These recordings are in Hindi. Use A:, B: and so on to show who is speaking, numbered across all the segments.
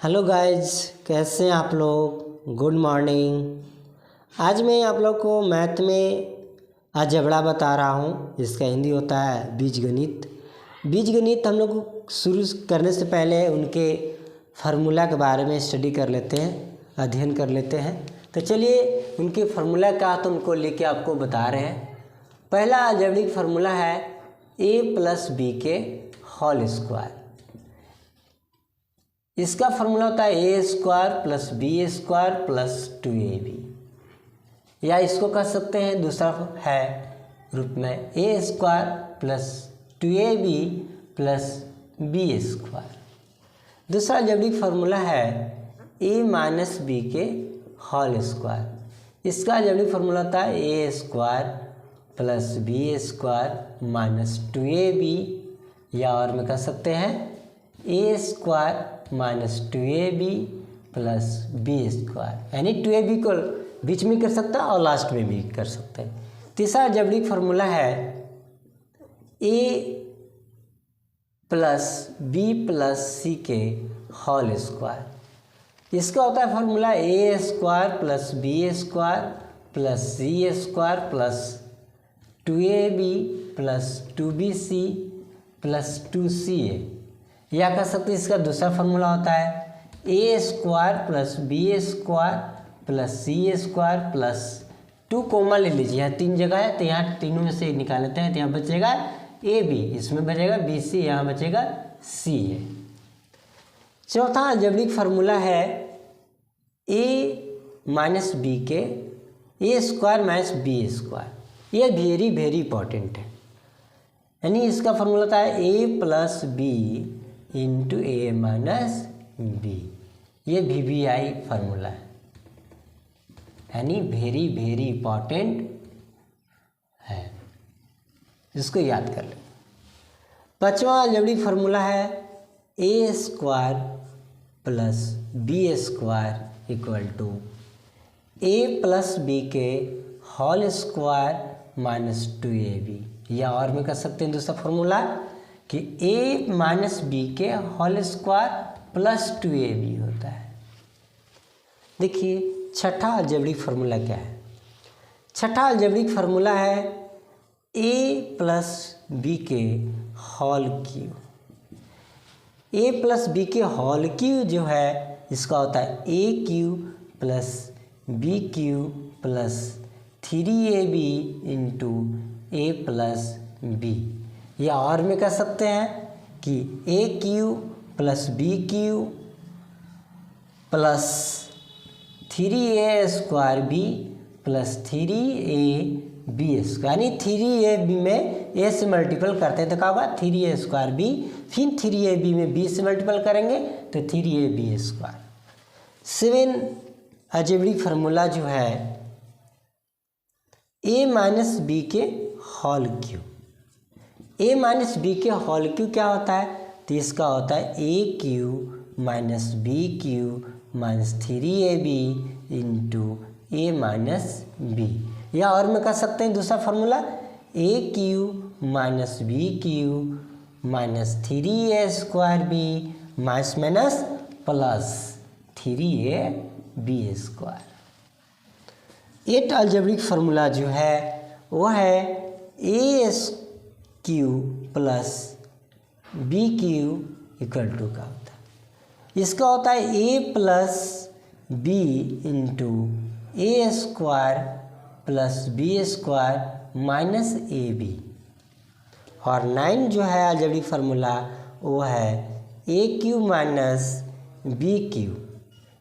A: हेलो गाइज, कैसे हैं आप लोग। Good morning. आज मैं आप लोग को मैथ में अलजेब्रा बता रहा हूँ, जिसका हिंदी होता है बीजगणित। बीजगणित हम लोग शुरू करने से पहले उनके फार्मूला के बारे में स्टडी कर लेते हैं, अध्ययन कर लेते हैं। तो चलिए उनके फार्मूला क्या तो उनको लेके आपको बता रहे हैं। पहला अलजेब्रिक फार्मूला है a+b के होल स्क्वायर। इसका फार्मूला होता है a² + b² + 2ab, या इसको कह सकते हैं दूसरा है रूप में a² + 2ab + b²। दूसरा अलजेब्रिक फार्मूला है a - b के होल स्क्वायर। इसका अलजेब्रिक फार्मूला होता है a² + b² - 2ab, या और में कह सकते हैं a² - 2ab + b², यानी 2ab को बीच में कर सकता है और लास्ट में भी कर सकते हैं। तीसरा अलजेब्रिक फार्मूला है a + b + c के होल स्क्वायर। इसका होता है formula a² + b² + c² + 2ab + 2bc + 2ca, या कह सकते हैं इसका दूसरा फार्मूला होता है a² + b² + c² + 2 कॉमन ले लीजिए, यहाँ 3 जगह है तो यहाँ तीनों में से निकाल लेते हैं। तो यहाँ बचेगा ab, इसमें बचेगा bc, यहाँ बचेगा ca। चौथा अलजेब्रिक फार्मूला है a - b के a² - b²। ये वेरी इंपॉर्टेंट है, यानी इसका फार्मूला होता है a + b × a - b। ये VBI फार्मूला है, यानी वेरी इंपॉर्टेंट है, इसको याद कर लें। पांचवा अलजेब्रिक फार्मूला है a² + b² = a + b के होल स्क्वायर - 2ab, या और में कर सकते हैं दूसरा फार्मूला कि a - b के होल स्क्वायर + 2ab होता है। देखिए छठा अलजेब्रिक फार्मूला क्या है। छठा अलजेब्रिक फार्मूला है a + b के होल क्यूब। a + b के होल क्यूब जो है इसका होता है a³ + b³ + 3ab × a + b, या और में कह सकते हैं कि a³ + b³ + 3a² + 3ab², यानी 3ab में a से मल्टीपल करते हैं तो क्या होगा 3a²b, फिर 3ab में b से मल्टीपल करेंगे तो 3ab²। 7 अलजेब्रिक फार्मूला जो है a - b के होल क्यूब। a - b के होल क्यूब क्या होता है, तो इसका होता है a³ - b³ - 3ab × a - b, या और में कह सकते हैं दूसरा formula a³ - b³ - 3a²b + 3ab²। 8 algebraic formula जो है वो है a³ + b³ = का होता है। इसका होता है a + b × a² + b² - ab, और 9 जो है अलजेब्रिक फार्मूला वो है a³ - b³।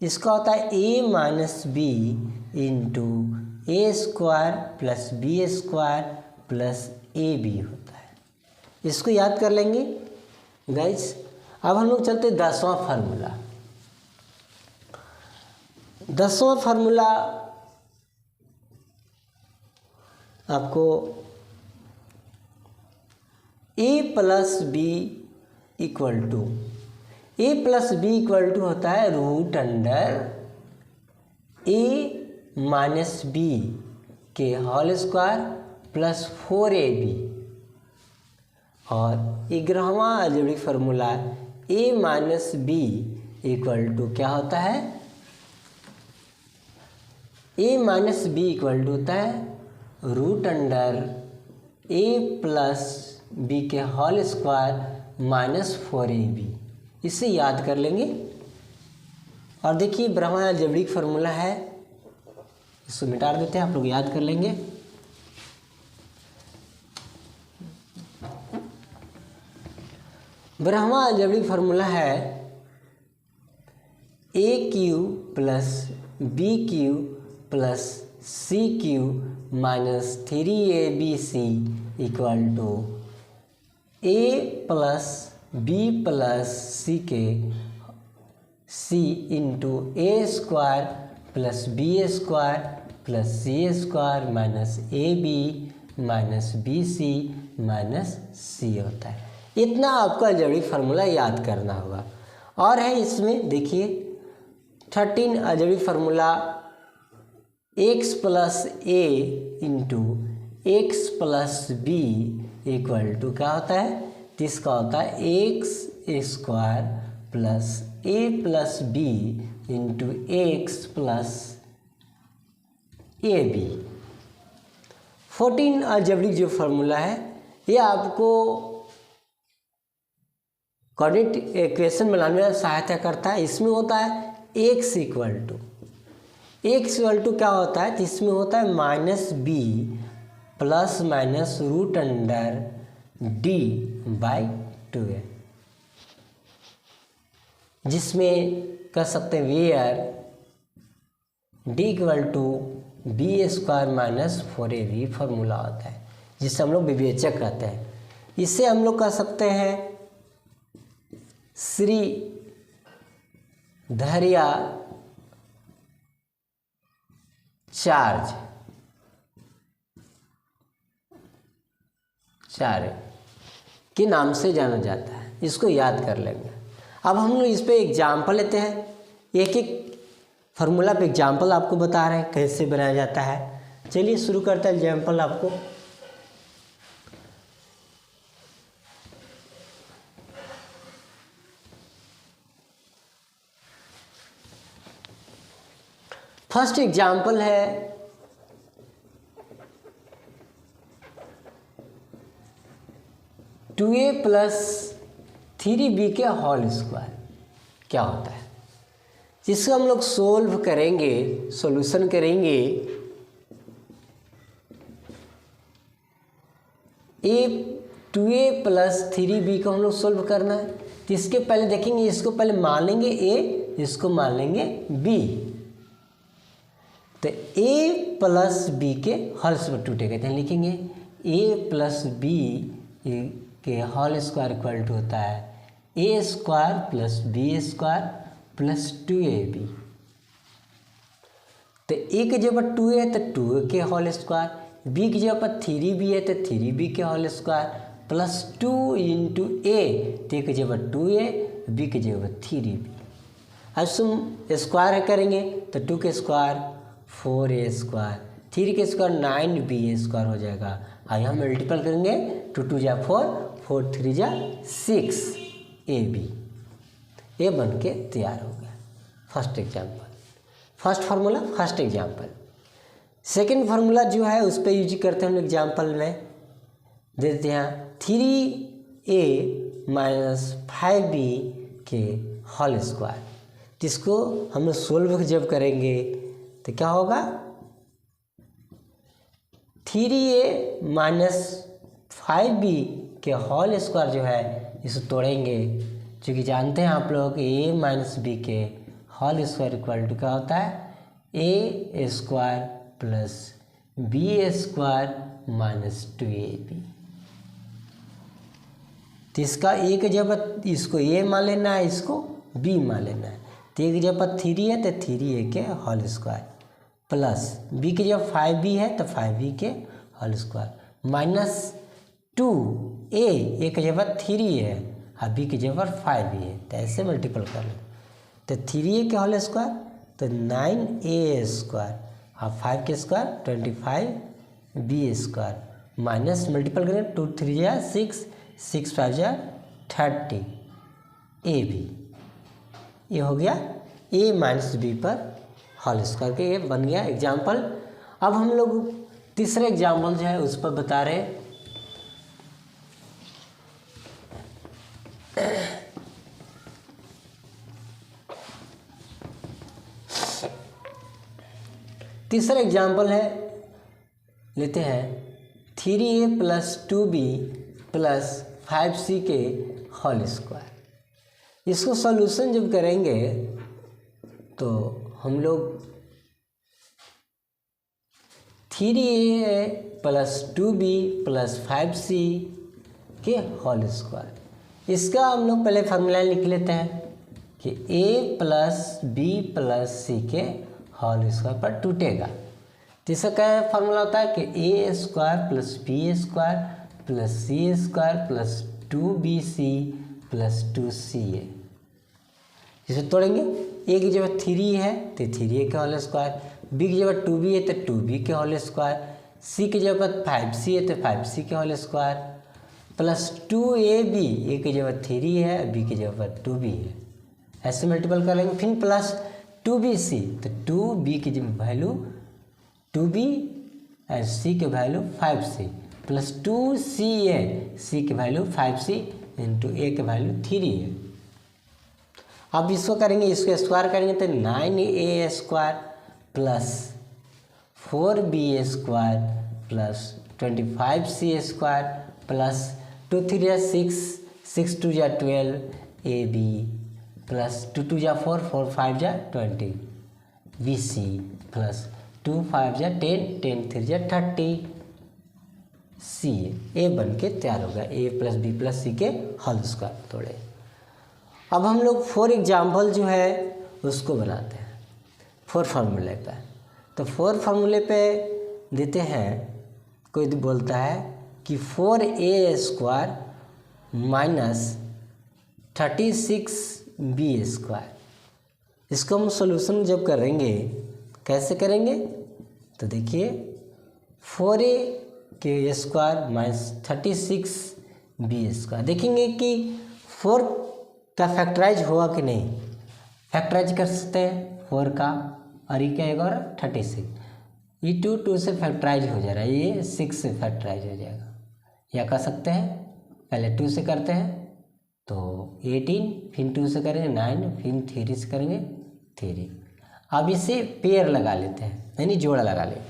A: इसका होता है a - b × a² + b² + ab होता है। इसको याद कर लेंगे गाइस। अब हम लोग चलते 10वां फार्मूला। 10वां फार्मूला आपको a + b होता है √a - b के होल स्क्वायर + 4ab, और 11वां algebraic formula a - b equal to क्या होता है, A minus B equal to होता है root under A plus B के होल स्क्वायर माइनस 4ab। इसे याद कर लेंगे। और देखिए ब्रह्मा अलजेब्रिक फार्मूला है, इसको मिटा देते हैं, आप लोग याद कर लेंगे। ब्रह्मा अलजेब्रिक फार्मूला है A cube plus B cube plus C cube minus 3abc equal to A plus B plus C के C into A square plus B square plus C square minus A B minus B C minus C होता है। इतना आपको अलजेब्रिक फार्मूला याद करना होगा। और है इसमें देखिए 13 algebraic formula X plus A into X plus B equal to क्या होता है, तो इसका होता है X square plus A plus B into X plus A B. 14 algebraic जो फार्मूला है ये आपको कोऑर्डिनेट इक्वेशन बनाने में सहायता करता है। इसमें होता है एक्स इक्वल टू क्या होता है, तो इसमें होता है minus B plus minus root under D by 2a, जिसमें कह सकते हैं where D equal to B square minus 4ab formula होता है, जिसे हम लोग विवेचक कहते हैं। इसे हम लोग कह सकते हैं श्री धैर्य चार्ज के नाम से जाना जाता है। इसको याद कर लेंगे। अब हम लोग इस पे एग्जाम्पल लेते हैं, एक एक फार्मूला पे एग्जाम्पल आपको बता रहे हैं कैसे बनाया जाता है। चलिए शुरू करते हैं एग्जाम्पल आपको। फर्स्ट एग्जाम्पल है 2a प्लस 3b के होल स्क्वायर क्या होता है, जिसको हम लोग सोल्व करेंगे, सॉल्यूशन करेंगे। ए 2a प्लस 3b को हम लोग सोल्व करना है, तो इसके पहले देखेंगे, इसको पहले मान लेंगे a, इसको मान लेंगे b। तो a प्लस b के होल स्क्वायर टूटे कहते हैं, लिखेंगे a प्लस b के होल स्क्वायर इक्वल टू होता है a square plus b square plus 2ab। तो a की जगह 2 है तो 2 के होल स्क्वायर, b की जगह पर 3b है तो 3b के whole square plus 2 into a, तो a की जगह 2a, b की जगह 3b। अब तुम स्क्वायर करेंगे तो 2 के स्क्वायर 4a स्क्वायर, 3 के स्क्वायर 9b स्क्वायर हो जाएगा। और यहाँ मल्टीपल करेंगे 2 2 जा 4, 4 3 जा 6ab, ये बन के तैयार हो गया। First example, first formula, first example. Second formula जो है उस पर यूज करते हैं हम एग्जाम्पल में, दे देते हैं 3a माइनस 5b के होल स्क्वायर। जिसको हम लोग सोल्व जब करेंगे तो क्या होगा, 3a माइनस 5b के होल स्क्वायर जो है इसे तोड़ेंगे, क्योंकि जानते हैं आप लोग a माइनस बी के होल स्क्वायर इक्वल टू क्या होता है, a square plus B square minus 2ab। तो इसका a की जगह इसको a मान लेना है, इसको b मान लेना है। तो a की जगह 3 है तो 3a के होल स्क्वायर प्लस b की जगह 5b है तो 5b के होल स्क्वायर माइनस 2a की जगह 3 है और b की जगह 5b है, तो ऐसे मल्टीपल कर लो। तो 3a के होल स्क्वायर तो 9a स्क्वायर और 5 के square 25b square minus multiple करें 2 3 जा 6, 6 5 जा 30 ab। ये हो गया a माइनस बी पर होल स्क्वायर के, ये बन गया एग्जाम्पल। अब हम लोग तीसरे एग्जाम्पल जो है उस पर बता रहे हैं। तीसरा एग्जाम्पल है, लेते हैं 3a plus 2b plus 5c के होल स्क्वायर। इसको सॉल्यूशन जब करेंगे तो हम लोग 3a plus 2b plus 5c के होल स्क्वायर, इसका हम लोग पहले फार्मूला लिख लेते हैं कि a plus b plus c के होल स्क्वायर पर टूटेगा। तो इसका क्या फार्मूला होता है कि a square plus b square plus c square plus 2bc plus 2ca। इसे तोड़ेंगे, a की जगह 3 है तो 3a के होल स्क्वायर, b की जगह 2b है तो 2b के होल स्क्वायर, c की जगह 5c है तो 5c के whole square plus 2ab, a की जगह 3 है b की जगह 2b है, ऐसे मल्टीपल कर लेंगे। फिर प्लस 2bc, तो 2b की वैल्यू 2b और c के value 5c plus 2ca, c के वैल्यू 5c इंटू a के वैल्यू 3 है। अब इसको करेंगे, इसको स्क्वायर करेंगे तो 9a square plus 4b square plus 25c square plus 2 3 या 6, 6 2 या 12 ab प्लस 2 2 या 4, 4 5 या 20 bc प्लस 2 5 या 10, 10 3 या 30 c। ए बन के तैयार होगा, a plus B plus C के होल स्क्वायर तोड़े। अब हम लोग 4 एग्जाम्पल जो है उसको बनाते हैं 4 फार्मूले पे। तो 4 फार्मूले पे देते हैं, कोई बोलता है कि 4a square minus 36b square. इसको हम सॉल्यूशन जब करेंगे कैसे करेंगे, तो देखिए 4a के स्क्वायर माइनस 36b स्क्वायर, देखेंगे कि 4 का फैक्टराइज हुआ कि नहीं। फैक्टराइज कर सकते हैं 4 का, और ये क्या होगा 36, ये 2 से फैक्टराइज हो जा रहा है, ये 6 से फैक्टराइज हो जाएगा। या कर सकते हैं पहले 2 से करते हैं तो 18, फिर 2 से करेंगे 9, फिर 3 से करेंगे 3। अब इसे पेयर लगा लेते हैं, यानी जोड़ा लगा लें,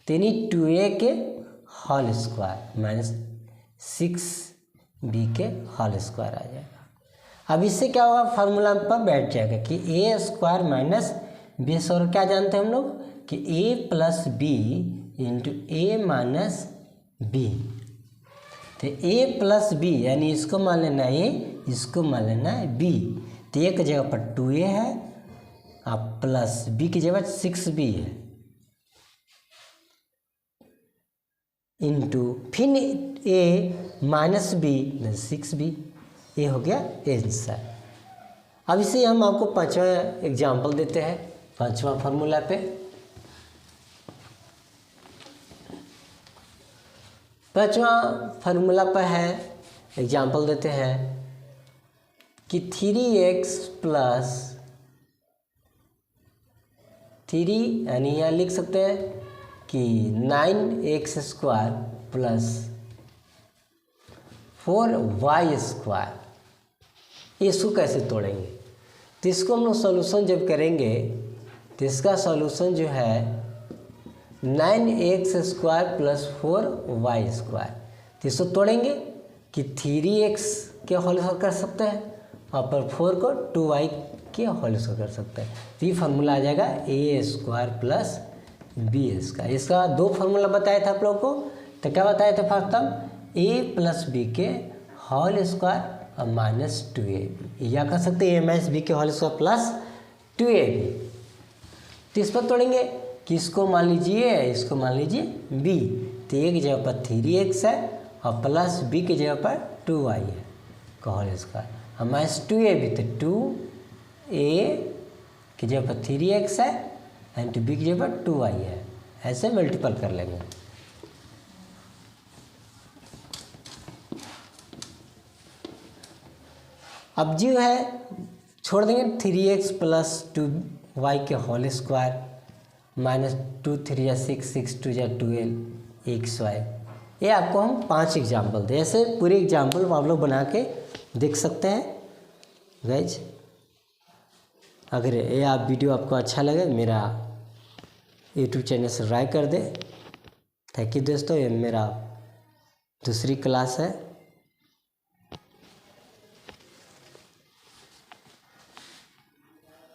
A: तो यानी 2a के होल स्क्वायर माइनस 6b के होल स्क्वायर आ जाएगा। अब इससे क्या होगा, फार्मूला पर बैठ जाएगा कि a square minus B square, क्या जानते हैं हम लोग कि a plus B into A minus B. तो a प्लस बी यानी इसको मान लेना a, इसको मान लेना है b। तो a की जगह पर 2a है, अब प्लस b की जगह 6b है, इंटू फिर a माइनस बी 6b। ये हो गया आंसर। अब इसे हम आपको 5वां एग्जाम्पल देते हैं 5वां फार्मूला पे। 5वां फार्मूला पर है, एग्जाम्पल देते हैं कि 3x प्लस 3, यानी यहाँ लिख सकते हैं कि 9x square plus 4y square. इसको कैसे तोड़ेंगे, तो इसको हम लोग सॉल्यूशन जब करेंगे तो इसका सॉल्यूशन जो है 9x square plus 4y square. तो इसको तोड़ेंगे कि 3x के होल स्क्वायर कर सकते हैं और पर 4 को 2y के होल स्क्वायर कर सकते हैं। तो ये फार्मूला आ जाएगा a square plus B square. इसका 2 फार्मूला बताया था आप लोगों को। तो क्या बताया था first term, a plus B के होल स्क्वायर और माइनस 2ab, या कर सकते हैं a माइनस बी के होल स्क्वायर प्लस 2ab। तो इस पर तोड़ेंगे कि इसको मान लीजिए, इसको मान लीजिए b, तो a की जगह पर 3x है और प्लस b की जगह पर 2y है का होल स्क्वायर और माइनस 2ab, तो 2a की जगह पर 3x है एंड b की जगह पर 2y है, ऐसे मल्टीपल कर लेंगे। अब जो है छोड़ देंगे 3x प्लस 2y के होल स्क्वायर माइनस 2 3 या 6 6 2 या 12 xy। ये आपको हम 5 एग्जाम्पल दे, ऐसे पूरे एग्जाम्पल आप लोग बना के देख सकते हैं गाइज। अगर ये आप वीडियो आपको अच्छा लगे मेरा यूट्यूब चैनल सब्सक्राइब कर दे। थैंक यू दोस्तों, ये मेरा दूसरी क्लास है।